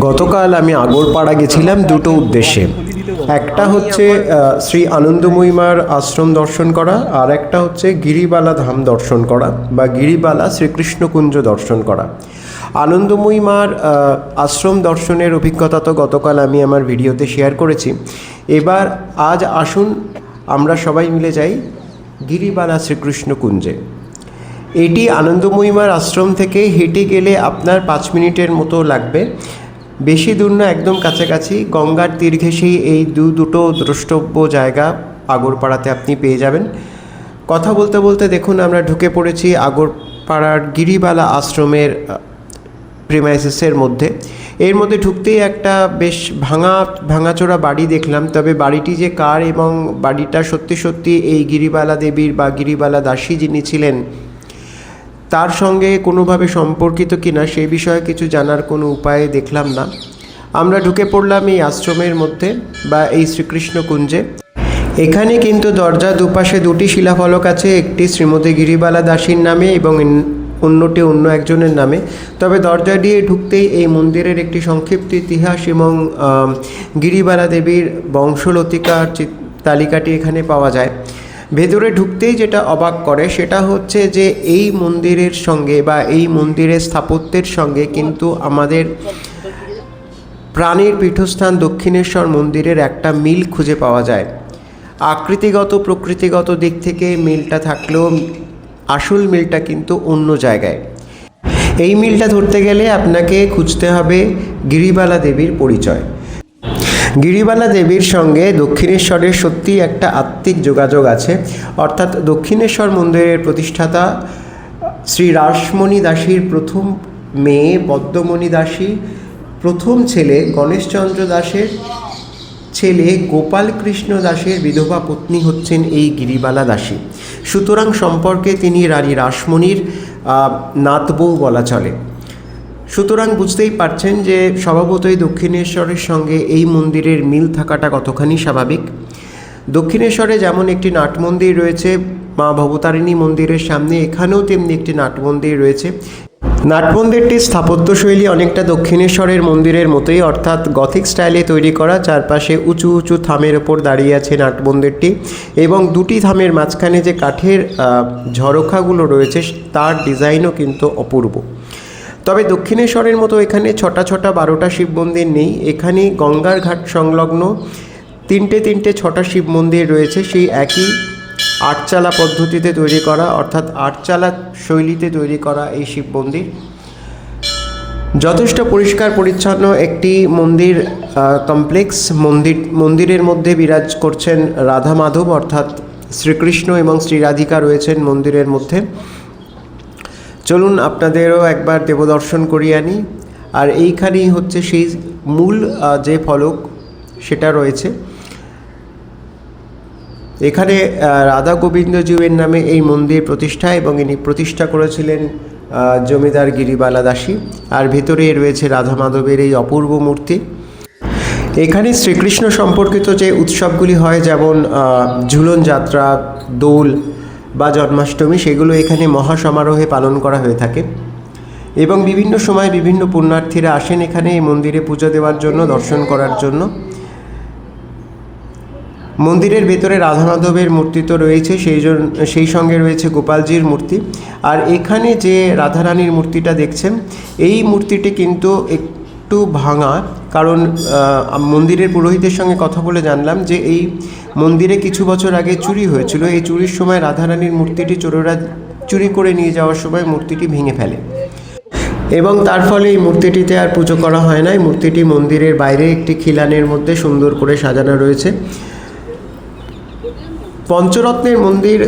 গতকাল আমি আগরপাড়া গেছিলাম দুটো উদ্দেশ্যে। একটা হচ্ছে শ্রী আনন্দময়ী মার আশ্রম দর্শন করা, আর একটা হচ্ছে গিরিবালা ধাম দর্শন করা বা গিরিবালা শ্রীকৃষ্ণকুঞ্জ দর্শন করা। আনন্দময়ী মার আশ্রম দর্শনের অভিজ্ঞতা তো গতকাল আমি আমার ভিডিওতে শেয়ার করেছি। এবার আজ আসুন আমরা সবাই মিলে যাই গিরিবালা শ্রীকৃষ্ণকুঞ্জে। এটি আনন্দময়ী মার আশ্রম থেকে হেঁটে গেলে আপনার 5 মিনিটের মতো লাগবে, বেশি দূর না, একদম কাছাকাছি। গঙ্গার তীর ঘেঁষেই এই দুটো দ্রষ্টব্য জায়গা আগরপাড়াতে আপনি পেয়ে যাবেন। কথা বলতে বলতে দেখুন আমরা ঢুকে পড়েছি আগরপাড়ার গিরিবালা আশ্রমের প্রিমাইসেসের মধ্যে। এর মধ্যে ঢুকতেই একটা বেশ ভাঙাচোরা বাড়ি দেখলাম, তবে বাড়িটি যে কার এবং বাড়িটা সত্যি সত্যি এই গিরিবালা দেবীর বা গিরিবালা দাসী যিনি ছিলেন তার সঙ্গে কোনোভাবে সম্পর্কিত কিনা সেই বিষয়ে কিছু জানার কোনো উপায় দেখলাম না। আমরা ঢুকে পড়লাম এই আশ্রমের মধ্যে বা এই শ্রীকৃষ্ণকুঞ্জে। এখানে কিন্তু দরজা দুপাশে দুটি শিলাফলক আছে, একটি শ্রীমতী গিরিবালা দাসীর নামে এবং অন্যটি অন্য একজনের নামে। তবে দরজা দিয়ে ঢুকতেই এই মন্দিরের একটি সংক্ষিপ্ত ইতিহাস এবং গিরিবালা দেবীর বংশলতিকার তালিকাটি এখানে পাওয়া যায়। ভেতরে ঢুকতেই যেটা অবাক করে সেটা হচ্ছে যে এই মন্দিরের সঙ্গে বা এই মন্দিরের স্থাপত্যের সঙ্গে কিন্তু আমাদের প্রাণীর পীঠস্থান দক্ষিণেশ্বর মন্দিরের একটা মিল খুঁজে পাওয়া যায়। আকৃতিগত প্রকৃতিগত দিক থেকে মিলটা থাকলেও আসল মিলটা কিন্তু অন্য জায়গায়। এই মিলটা ধরতে গেলে আপনাকে খুঁজতে হবে গিরিবালা দেবীর পরিচয়। গিরিবালা দেবীর সঙ্গে দক্ষিণেশ্বরের সত্যি একটা আত্মিক যোগাযোগ আছে, অর্থাৎ দক্ষিণেশ্বর মন্দিরের প্রতিষ্ঠাতা শ্রী রাসমণি দাসীর প্রথম মেয়ে পদ্মমণি দাসী, প্রথম ছেলে গণেশচন্দ্র দাসের ছেলে গোপালকৃষ্ণ দাসের বিধবা পত্নী হচ্ছেন এই গিরিবালা দাসী। সুতরাং সম্পর্কে তিনি রানী রাসমণির নাতবউ বলা চলে। সুতরাং বুঝতেই পারছেন যে স্বভাবতই দক্ষিণেশ্বরের সঙ্গে এই মন্দিরের মিল থাকাটা কতখানি স্বাভাবিক। দক্ষিণেশ্বরে যেমন একটি নাট মন্দির রয়েছে মা ভবতারিণী মন্দিরের সামনে, এখানেও তেমনি একটি নাট মন্দির রয়েছে। নাট মন্দিরটির স্থাপত্যশৈলী অনেকটা দক্ষিণেশ্বরের মন্দিরের মতোই, অর্থাৎ গথিক স্টাইলে তৈরি করা। চারপাশে উঁচু উঁচু থামের ওপর দাঁড়িয়ে আছে নাট মন্দিরটি, এবং দুটি থামের মাঝখানে যে কাঠের ঝরোখাগুলো রয়েছে তার ডিজাইনও কিন্তু অপূর্ব। তবে দক্ষিণেশ্বরের মতো এখানে 6টা 12টা শিব মন্দির নেই। এখানে গঙ্গার ঘাট সংলগ্ন 3টে 6টা শিব মন্দির রয়েছে, সেই একই আটচালা পদ্ধতিতে তৈরি করা, অর্থাৎ আটচালা শৈলীতে তৈরি করা এই শিব মন্দির। যথেষ্ট পরিষ্কার পরিচ্ছন্ন একটি মন্দির কমপ্লেক্স। মন্দিরের মধ্যে বিরাজ করছেন রাধা মাধব, অর্থাৎ শ্রীকৃষ্ণ এবং শ্রী রাধিকা রয়েছেন মন্দিরের মধ্যে। চলুন আপনাদেরও একবার দেবদর্শন করিয়ে আনি। আর এইখানেই হচ্ছে সেই মূল যে ফলক সেটা রয়েছে। এখানে রাধা গোবিন্দজিউয়ের নামে এই মন্দির প্রতিষ্ঠা, এবং ইনি প্রতিষ্ঠা করেছিলেন জমিদার গিরিবালা দাসী। আর ভেতরে রয়েছে রাধা মাধবের এই অপূর্ব মূর্তি। এখানে শ্রীকৃষ্ণ সম্পর্কিত যে উৎসবগুলি হয়, যেমন ঝুলন যাত্রা, দোল বা জন্মাষ্টমী, সেগুলো এখানে মহাসমারোহে পালন করা হয়ে থাকে। এবং বিভিন্ন সময় বিভিন্ন পুণ্যার্থীরা আসেন এখানে এই মন্দিরে পুজো দেওয়ার জন্য, দর্শন করার জন্য। মন্দিরের ভেতরে রাধা মাধবের মূর্তি তো রয়েছে, সেই সঙ্গে রয়েছে গোপালজির মূর্তি। আর এখানে যে রাধারানীর মূর্তিটা দেখছেন, এই মূর্তিটি কিন্তু একটু ভাঙা, কারণ মন্দিরের পুরোহিতের সঙ্গে কথা বলে জানলাম যে এই মন্দিরে কিছু বছর আগে চুরি হয়েছিল। এই চুরির সময় রাধারানীর মূর্তিটি চোরেরা চুরি করে নিয়ে যাওয়ার সময় মূর্তিটি ভেঙে ফেলে, এবং তার ফলে এই মূর্তিটিতে আর পুজো করা হয় না। এই মূর্তিটি মন্দিরের বাইরে একটি খিলানের মধ্যে সুন্দর করে সাজানো রয়েছে। পঞ্চরত্নের মন্দির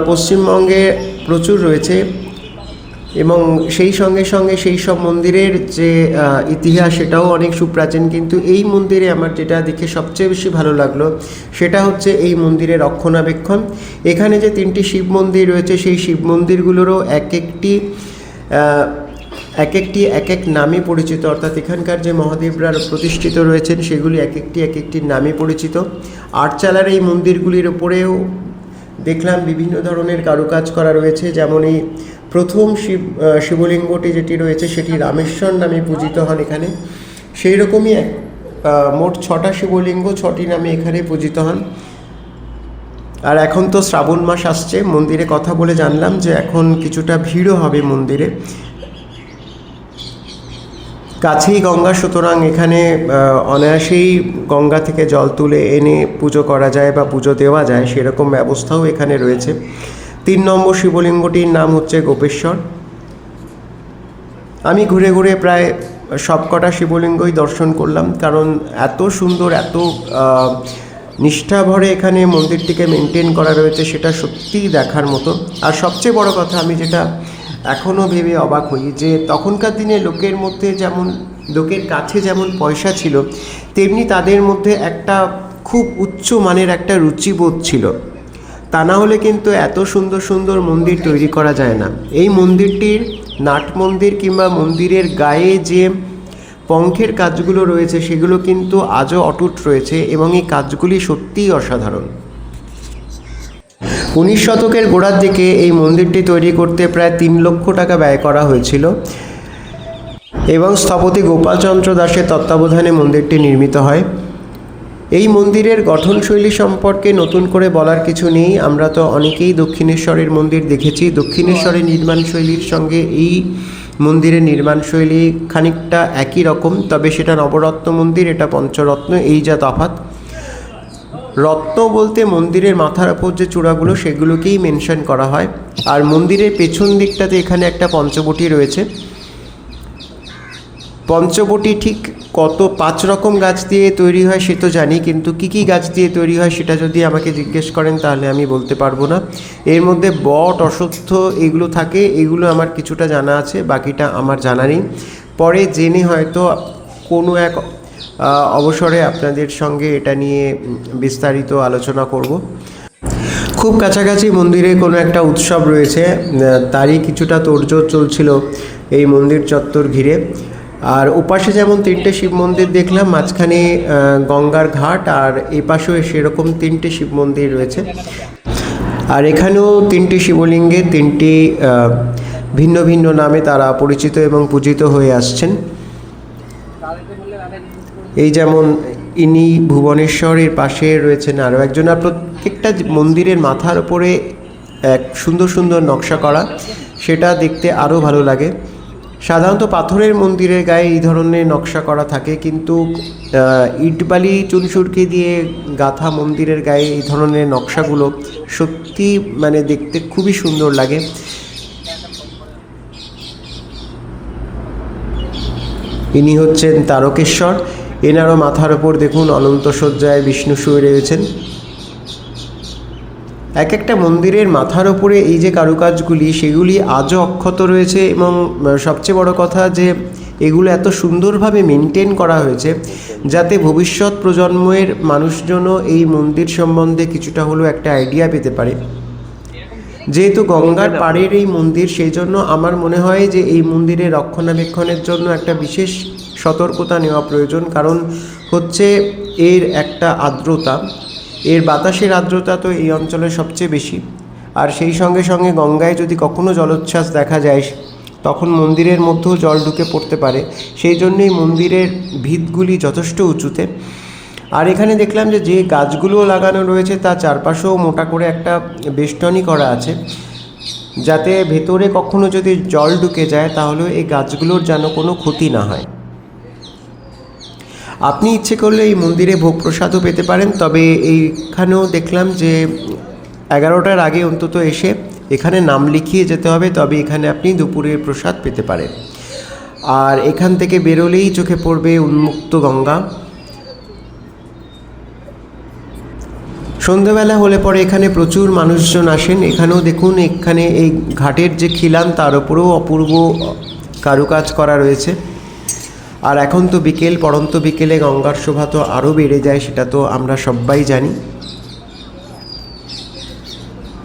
পশ্চিমবঙ্গে প্রচুর রয়েছে, এবং সেই সঙ্গে সঙ্গে সেই সব মন্দিরের যে ইতিহাস সেটাও অনেক সুপ্রাচীন। কিন্তু এই মন্দিরে আমার যেটা দেখে সবচেয়ে বেশি ভালো লাগলো সেটা হচ্ছে এই মন্দিরের রক্ষণাবেক্ষণ। এখানে যে 3টি শিব মন্দির রয়েছে, সেই শিব মন্দিরগুলোরও এক এক নামে পরিচিত, অর্থাৎ এখানকার যে মহাদেবরা প্রতিষ্ঠিত রয়েছেন সেগুলি এক একটি নামে পরিচিত। আটচালার এই মন্দিরগুলির ওপরেও দেখলাম বিভিন্ন ধরনের কারুকাজ করা রয়েছে, যেমন এই প্রথম শিবলিঙ্গটি যেটি রয়েছে সেটি রামেশ্বর নামে পূজিত হন এখানে। সেই রকমই মোট 6টা শিবলিঙ্গ 6টি নামে এখানে পূজিত হন। আর এখন তো শ্রাবণ মাস আসছে, মন্দিরে কথা বলে জানলাম যে এখন কিছুটা ভিড়ও হবে মন্দিরে। কাছেই গঙ্গা, সুতরাং এখানে অনায়াসেই গঙ্গা থেকে জল তুলে এনে পুজো করা যায় বা পুজো দেওয়া যায়, সেরকম ব্যবস্থাও এখানে রয়েছে। 3 নম্বর শিবলিঙ্গটির নাম হচ্ছে গোপেশ্বর। আমি ঘুরে ঘুরে প্রায় সবকটা শিবলিঙ্গই দর্শন করলাম, কারণ এত সুন্দর, এত নিষ্ঠা ভরে এখানে মন্দিরটিকে মেনটেন করা রয়েছে, সেটা সত্যিই দেখার মতো। আর সবচেয়ে বড় কথা, আমি যেটা এখনও ভেবে অবাক হই, যে তখনকার দিনে লোকের মধ্যে যেমন, লোকের কাছে যেমন পয়সা ছিল, তেমনি তাদের মধ্যে একটা খুব উচ্চ মানের একটা রুচিবোধ ছিল। তা না হলে কিন্তু এত সুন্দর সুন্দর মন্দির তৈরি করা যায় না। এই মন্দিরটির নাট মন্দির কিংবা মন্দিরের গায়ে যে পঙ্খের কাজগুলো রয়েছে, সেগুলো কিন্তু আজও অটুট রয়েছে এবং এই কাজগুলি সত্যিই অসাধারণ। 19 শতকের গোড়ার দিকে এই মন্দিরটি তৈরি করতে প্রায় 3 লক্ষ টাকা ব্যয় করা হয়েছিল এবং স্থপতি গোপালচন্দ্র দাসের তত্ত্বাবধানে মন্দিরটি নির্মিত হয়। এই মন্দিরের গঠনশৈলী সম্পর্কে নতুন করে বলার কিছু নেই। আমরা তো অনেকেই দক্ষিণেশ্বরের মন্দির দেখেছি। দক্ষিণেশ্বরের নির্মাণশৈলীর সঙ্গে এই মন্দিরের নির্মাণশৈলী খানিকটা একই রকম, তবে সেটা নবরত্ন মন্দির, এটা পঞ্চরত্ন, এই যা তফাৎ। রত্ন বলতে মন্দিরের মাথার ওপর যে চূড়াগুলো, সেগুলোকেই মেনশন করা হয়। আর মন্দিরের পেছন দিকটাতে এখানে একটা পঞ্চবটি রয়েছে। পঞ্চবটি ঠিক কত 5 রকম গাছ দিয়ে তৈরি হয় সে তো জানি, কিন্তু কি কি গাছ দিয়ে তৈরি হয় সেটা যদি আমাকে জিজ্ঞেস করেন তাহলে আমি বলতে পারবো না। এর মধ্যে বট, অশ্বত্থ এগুলো থাকে, এগুলো আমার কিছুটা জানা আছে, বাকিটা আমার জানা নেই। পরে জেনে হয়তো কোনো এক অবসরে আপনাদের সঙ্গে এটা নিয়ে বিস্তারিত আলোচনা করব। খুব কাছাকাছি মন্দিরে কোনো একটা উৎসব রয়েছে, তারই কিছুটা তোড়জোড় চলছিল এই মন্দির চত্বর ঘিরে। আর ওপাশে যেমন 3টে শিব মন্দির দেখলাম, মাঝখানে গঙ্গার ঘাট, আর এপাশেও সেরকম 3টে শিব মন্দির রয়েছে। আর এখানেও 3টি শিবলিঙ্গে 3টি ভিন্ন ভিন্ন নামে তারা পরিচিত এবং পূজিত হয়ে আসছেন। এই যেমন ইনি ভুবনেশ্বরের পাশে রয়েছেন আরও একজন। আর প্রত্যেকটা মন্দিরের মাথার ওপরে এক সুন্দর সুন্দর নকশা করা, সেটা দেখতে আরও ভালো লাগে। সাধারণত পাথরের মন্দিরের গায়ে এই ধরনের নকশা করা থাকে, কিন্তু ইটবালি চুনসুরকি দিয়ে গাঁথা মন্দিরের গায়ে এই ধরনের নকশাগুলো সত্যি মানে দেখতে খুবই সুন্দর লাগে। ইনি হচ্ছেন তারকেশ্বর। এনারও মাথার ওপর দেখুন অনন্ত শয্যায় বিষ্ণু শুয়ে রয়েছেন। এক একটা মন্দিরের মাথার ওপরে এই যে কারুকাজগুলি, সেগুলি আজও অক্ষত রয়েছে এবং সবচেয়ে বড় কথা যে এগুলো এত সুন্দরভাবে মেনটেন করা হয়েছে যাতে ভবিষ্যৎ প্রজন্মের মানুষজনও এই মন্দির সম্বন্ধে কিছুটা হলেও একটা আইডিয়া পেতে পারে। যেহেতু গঙ্গার পাড়ের এই মন্দির, সেই জন্য আমার মনে হয় যে এই মন্দিরের রক্ষণাবেক্ষণের জন্য একটা বিশেষ সতর্কতা নেওয়া প্রয়োজন। কারণ হচ্ছে এর একটা আর্দ্রতা, এর বাতাসের আর্দ্রতা তো এই অঞ্চলের সবচেয়ে বেশি। আর সেই সঙ্গে সঙ্গে গঙ্গায় যদি কখনো জলোচ্ছ্বাস দেখা যায়, তখন মন্দিরের মধ্যেও জল ঢুকে পড়তে পারে। সেই জন্যই মন্দিরের ভিতগুলি যথেষ্ট উঁচুতে। আর এখানে দেখলাম যে যে গাছগুলো লাগানো রয়েছে তার চারপাশেও মোটা করে একটা বেষ্টনী করা আছে, যাতে ভেতরে কখনো যদি জল ঢুকে যায় তাহলে এই গাছগুলোর যেন কোনো ক্ষতি না হয়। আপনি ইচ্ছে করলে এই মন্দিরে ভোগ প্রসাদও পেতে পারেন, তবে এইখানেও দেখলাম যে 11টার আগে অন্তত এসে এখানে নাম লিখিয়ে যেতে হবে, তবে এখানে আপনি দুপুরের প্রসাদ পেতে পারেন। আর এখান থেকে বেরোলেই চোখে পড়বে উন্মুক্ত গঙ্গা। সন্ধ্যাবেলা হলে পরে এখানে প্রচুর মানুষজন আসেন। এখানেও দেখুন, এখানে এই ঘাটের যে খিলান তার উপরেও অপূর্ব কারুকাজ করা রয়েছে। আর এখন তো বিকেল, পড়ন্ত বিকেলে গঙ্গার শোভা তো আরও বেড়ে যায়, সেটা তো আমরা সবাই জানি।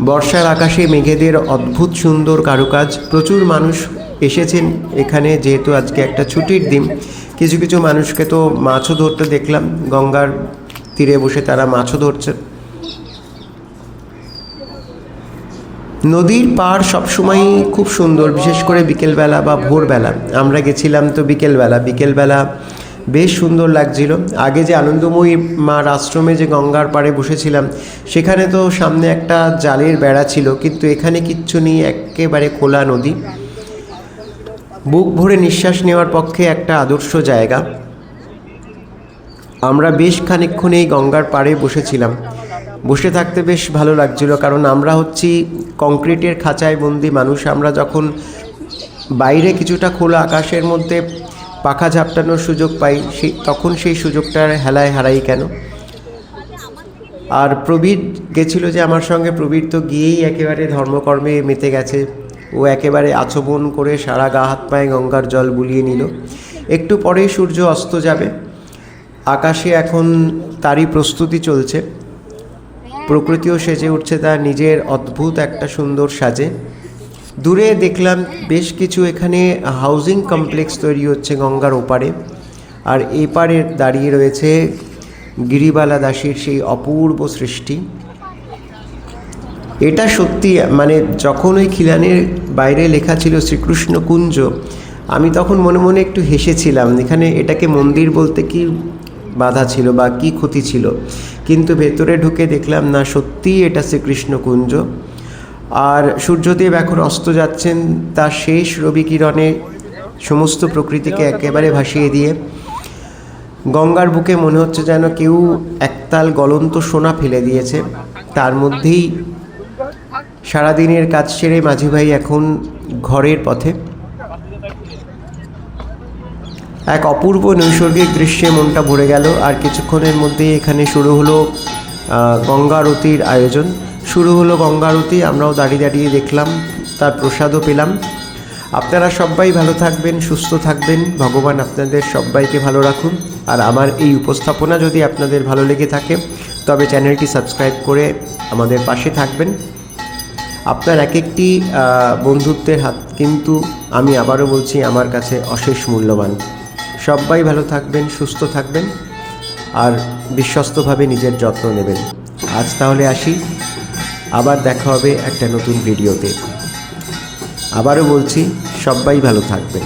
বর্ষার আকাশে মেঘেদের অদ্ভুত সুন্দর কারুকাজ। প্রচুর মানুষ এসেছেন এখানে, যেহেতু আজকে একটা ছুটির দিন। কিছু কিছু মানুষকে তো মাছও ধরতে দেখলাম, গঙ্গার তীরে বসে তারা মাছও ধরছেন। নদীর পাড় সবসময়ই খুব সুন্দর, বিশেষ করে বিকেলবেলা বা ভোরবেলা। আমরা গেছিলাম তো বিকেলবেলা বেশ সুন্দর লাগছিল। আগে যে আনন্দময়ী মার আশ্রমে যে গঙ্গার পাড়ে বসেছিলাম সেখানে তো সামনে একটা জালের বেড়া ছিল, কিন্তু এখানে কিচ্ছু নেই, একেবারে খোলা নদী। বুক ভরে নিঃশ্বাস নেওয়ার পক্ষে একটা আদর্শ জায়গা। আমরা বেশ খানিকক্ষণ এই গঙ্গার পাড়ে বসেছিলাম। বসে থাকতে বেশ ভালো লাগছিল, কারণ আমরা হচ্ছি কংক্রিটের খাঁচায় বন্দি মানুষ। আমরা যখন বাইরে কিছুটা খোলা আকাশের মধ্যে পাখা ঝাপটানোর সুযোগ পাই, তখন সেই সুযোগটার হেলায় হারাই কেন। আর প্রবীর গেছিল যে আমার সঙ্গে, প্রবীর তো গিয়েই একেবারে ধর্মকর্মে মেতে গেছে। ও একেবারে আচমন করে সারা গা হাত পায়ে গঙ্গার জল বুলিয়ে নিল। একটু পরেই সূর্য অস্ত যাবে। আকাশে এখন তারই প্রস্তুতি চলছে। প্রকৃতিও সেজে উঠছে তার নিজের অদ্ভুত একটা সুন্দর সাজে। দূরে দেখলাম বেশ কিছু এখানে হাউজিং কমপ্লেক্স তৈরি হচ্ছে গঙ্গার ওপারে, আর এপারে দাঁড়িয়ে রয়েছে গিরিবালা দাসীর সেই অপূর্ব সৃষ্টি। এটা সত্যি, মানে যখন ওই খিলানের বাইরে লেখা ছিল শ্রীকৃষ্ণ কুঞ্জ, আমি তখন মনে মনে একটু হেসেছিলাম। এখানে এটাকে মন্দির বলতে কি বাধা ছিল বা কি ক্ষতি ছিল, কিন্তু ভেতরে ঢুকে দেখলাম না, সত্যিই এটা শ্রীকৃষ্ণ কুঞ্জ। আর সূর্যদেব এখন অস্ত যাচ্ছেন, তার শেষ রবি কিরণে সমস্ত প্রকৃতিকে একেবারে ভাসিয়ে দিয়ে গঙ্গার বুকে মনে হচ্ছে যেন কেউ একতাল গলন্ত সোনা ফেলে দিয়েছে। তার মধ্যেই সারাদিনের কাজ সেরে মাঝি ভাই এখন ঘরের পথে। এক অপূর্ব নৈসর্গিক দৃশ্যে মনটা ভরে গেল। আর কিছুক্ষণের মধ্যেই এখানে শুরু হলো গঙ্গা আরতির আয়োজন। শুরু হলো গঙ্গা আরতি, আমরাও দাঁড়িয়ে দাঁড়িয়ে দেখলাম, তার প্রসাদও পেলাম। আপনারা সবাই ভালো থাকবেন, সুস্থ থাকবেন, ভগবান আপনাদের সবাইকে ভালো রাখুন। আর আমার এই উপস্থাপনা যদি আপনাদের ভালো লেগে থাকে তবে চ্যানেলটি সাবস্ক্রাইব করে আমাদের পাশে থাকবেন। আপনার এক একটি বন্ধুত্বের হাত কিন্তু, আমি আবারও বলছি, আমার কাছে অশেষ মূল্যবান। সবাই ভালো থাকবেন, সুস্থ থাকবেন, আর বিশ্বস্তভাবে নিজের যত্ন নেবেন। আজ তাহলে আসি, আবার দেখা হবে একটা নতুন ভিডিওতে। আবারও বলছি, সবাই ভালো থাকবেন।